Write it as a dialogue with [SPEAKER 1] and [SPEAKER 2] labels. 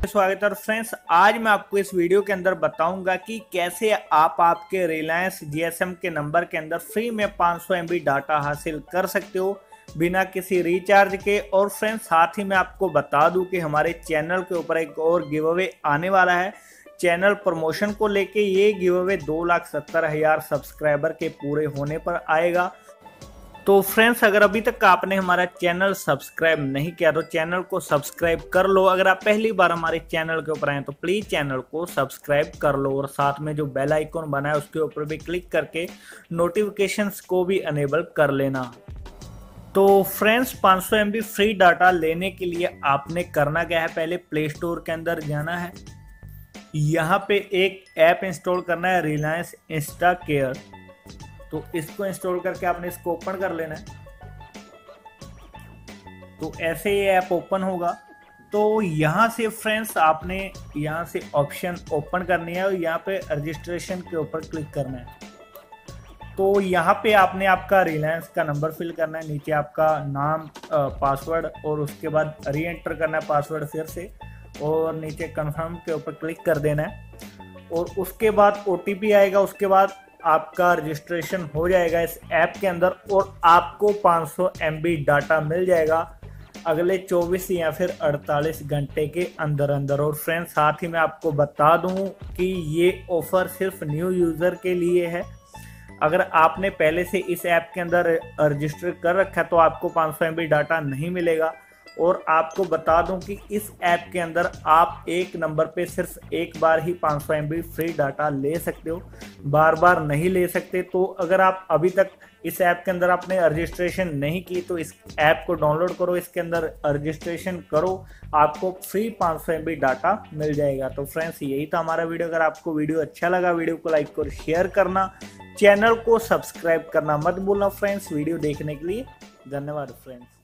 [SPEAKER 1] स्वागत है फ्रेंड्स। आज मैं आपको इस वीडियो के अंदर बताऊंगा कि कैसे आप आपके रिलायंस जीएसएम के नंबर के अंदर फ्री में 500 MB डाटा हासिल कर सकते हो बिना किसी रिचार्ज के। और फ्रेंड्स साथ ही मैं आपको बता दूं कि हमारे चैनल के ऊपर एक और गिव अवे आने वाला है। चैनल प्रमोशन को लेके ये गिव अवे 2,70,000 सब्सक्राइबर के पूरे होने पर आएगा। तो फ्रेंड्स अगर अभी तक आपने हमारा चैनल सब्सक्राइब नहीं किया तो चैनल को सब्सक्राइब कर लो। अगर आप पहली बार हमारे चैनल के ऊपर आए तो प्लीज़ चैनल को सब्सक्राइब कर लो और साथ में जो बेल आइकॉन बना है उसके ऊपर भी क्लिक करके नोटिफिकेशंस को भी अनेबल कर लेना। तो फ्रेंड्स 500 MB फ्री डाटा लेने के लिए आपने करना क्या है, पहले प्ले स्टोर के अंदर जाना है। यहाँ पे एक ऐप इंस्टॉल करना है, रिलायंस इंस्टा केयर। तो इसको इंस्टॉल करके आपने इसको ओपन कर लेना है। तो ऐसे ये ऐप ओपन होगा। तो यहाँ से फ्रेंड्स आपने यहाँ से ऑप्शन ओपन करनी है और यहाँ पे रजिस्ट्रेशन के ऊपर क्लिक करना है। तो यहाँ पे आपने आपका रिलायंस का नंबर फिल करना है, नीचे आपका नाम, पासवर्ड और उसके बाद री एंटर करना है पासवर्ड फिर से, और नीचे कंफर्म के ऊपर क्लिक कर देना है। और उसके बाद OTP आएगा, उसके बाद आपका रजिस्ट्रेशन हो जाएगा इस ऐप के अंदर और आपको 500 MB डाटा मिल जाएगा अगले 24 या फिर 48 घंटे के अंदर अंदर। और फ्रेंड्स साथ ही मैं आपको बता दूं कि ये ऑफर सिर्फ न्यू यूज़र के लिए है। अगर आपने पहले से इस ऐप के अंदर रजिस्टर कर रखा है तो आपको 500 MB डाटा नहीं मिलेगा। और आपको बता दूं कि इस ऐप के अंदर आप एक नंबर पे सिर्फ एक बार ही 500 MB फ्री डाटा ले सकते हो, बार बार नहीं ले सकते। तो अगर आप अभी तक इस ऐप के अंदर आपने रजिस्ट्रेशन नहीं की तो इस ऐप को डाउनलोड करो, इसके अंदर रजिस्ट्रेशन करो, आपको फ्री 500 MB डाटा मिल जाएगा। तो फ्रेंड्स यही था हमारा वीडियो। अगर आपको वीडियो अच्छा लगा वीडियो को लाइक और शेयर करना, चैनल को सब्सक्राइब करना मत भूलना फ्रेंड्स। वीडियो देखने के लिए धन्यवाद फ्रेंड्स।